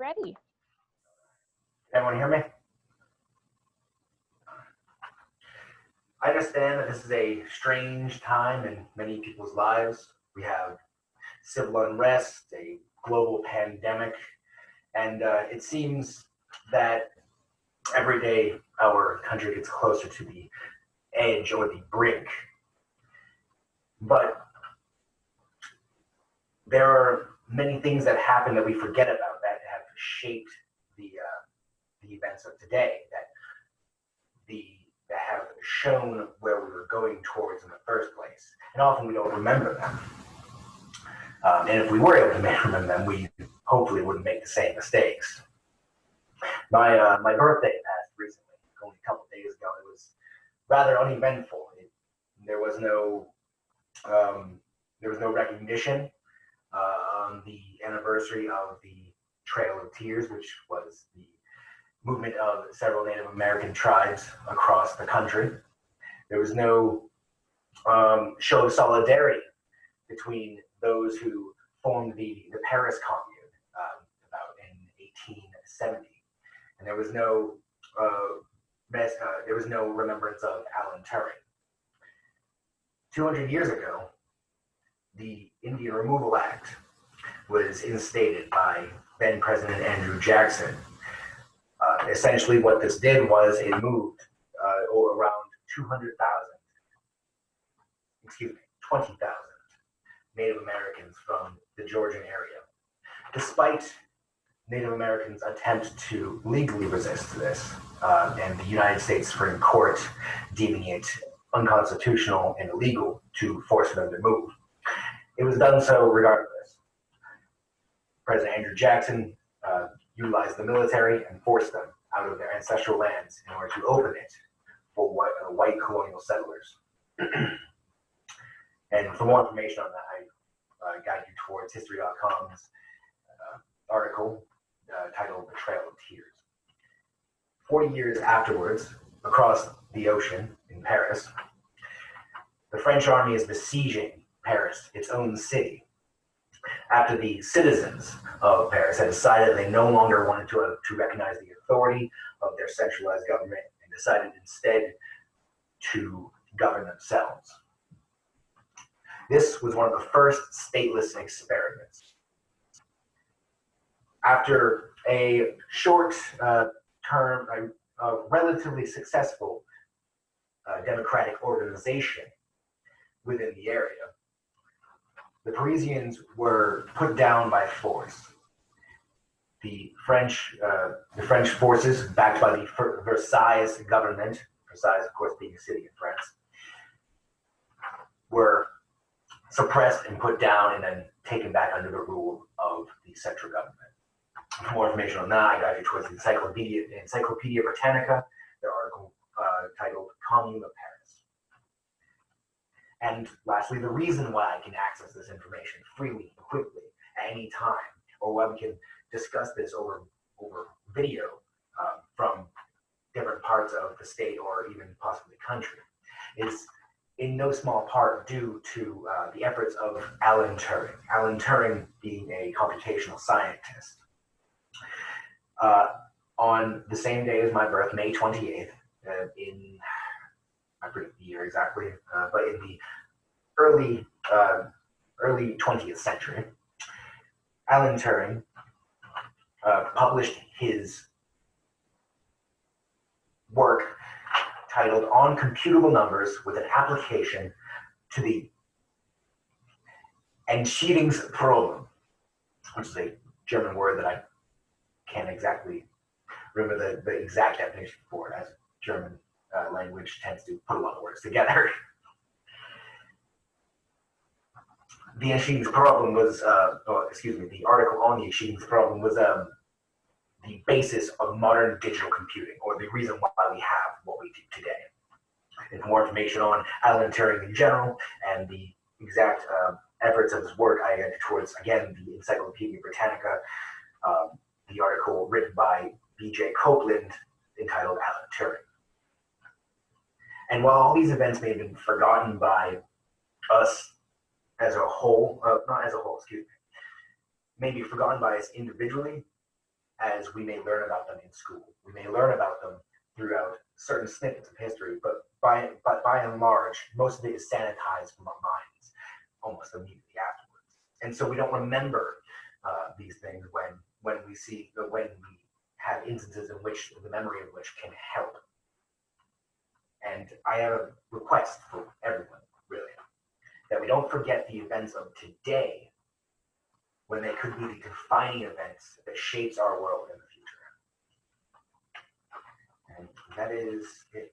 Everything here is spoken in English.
ready. Everyone hear me? I understand that this is a strange time in many people's lives. We have civil unrest, a global pandemic, and it seems that every day our country gets closer to the edge or the brink. But there are many things that happen that we forget about that have shaped the events of today, that have shown where we were going towards in the first place. And often we don't remember them. And if we were able to remember them, we hopefully wouldn't make the same mistakes. My birthday passed recently, only a couple of days ago. It was rather uneventful. There was no recognition on the anniversary of the Trail of Tears, which was the movement of several Native American tribes across the country. There was no show of solidarity between those who formed the Paris Commune about in 1870, and there was no remembrance of Alan Turing. 200 years ago, the Indian Removal Act was instated by then President Andrew Jackson. Essentially, what this did was it moved around 20,000 Native Americans from the Georgian area. Despite Native Americans' attempt to legally resist this, and the United States Supreme Court deeming it unconstitutional and illegal to force them to move, it was done so regardless. President Andrew Jackson utilized the military and forced them out of their ancestral lands in order to open it for white colonial settlers. And for more information on that, I guide you towards History.com's article titled The Trail of Tears. 40 years afterwards, across the ocean in Paris, the French army is besieging Paris, its own city, after the citizens of Paris had decided they no longer wanted to recognize the authority of their centralized government and decided instead to govern themselves. This was one of the first stateless experiments. After a short term, a relatively successful democratic organization within the area, the Parisians were put down by force. The French forces, backed by the Versailles government, Versailles, of course, being a city in France, were suppressed and put down and then taken back under the rule of the central government. For more information on that, I guide you towards the Encyclopedia Britannica, their article titled Commune of Paris. And lastly, the reason why I can access this information freely and quickly at any time, or why we can discuss this over video from different parts of the state or even possibly the country, is in no small part due to the efforts of Alan Turing. Alan Turing being a computational scientist. On the same day as my birth, May 28th, I forget the year exactly, but in the early 20th century, Alan Turing published his work titled On Computable Numbers with an Application to the Entscheidungsproblem, which is a German word that I can't exactly remember the exact definition for it, as German language tends to put a lot of words together. The Entscheidungsproblem was, the article on the Entscheidungsproblem was the basis of modern digital computing, or the reason why we have what we do today. And for more information on Alan Turing in general and the exact efforts of his work, I head towards, again, the Encyclopedia Britannica, the article written by B.J. Copeland entitled Alan Turing. And while all these events may have been forgotten by us as a whole, maybe forgotten by us individually as we may learn about them in school. We may learn about them throughout certain snippets of history, but by and large, most of it is sanitized from our minds almost immediately afterwards. And so we don't remember these things when we have instances in which the memory of which can help. And I have a request for everyone, really, that we don't forget the events of today when they could be the defining events that shapes our world in the future. And that is it.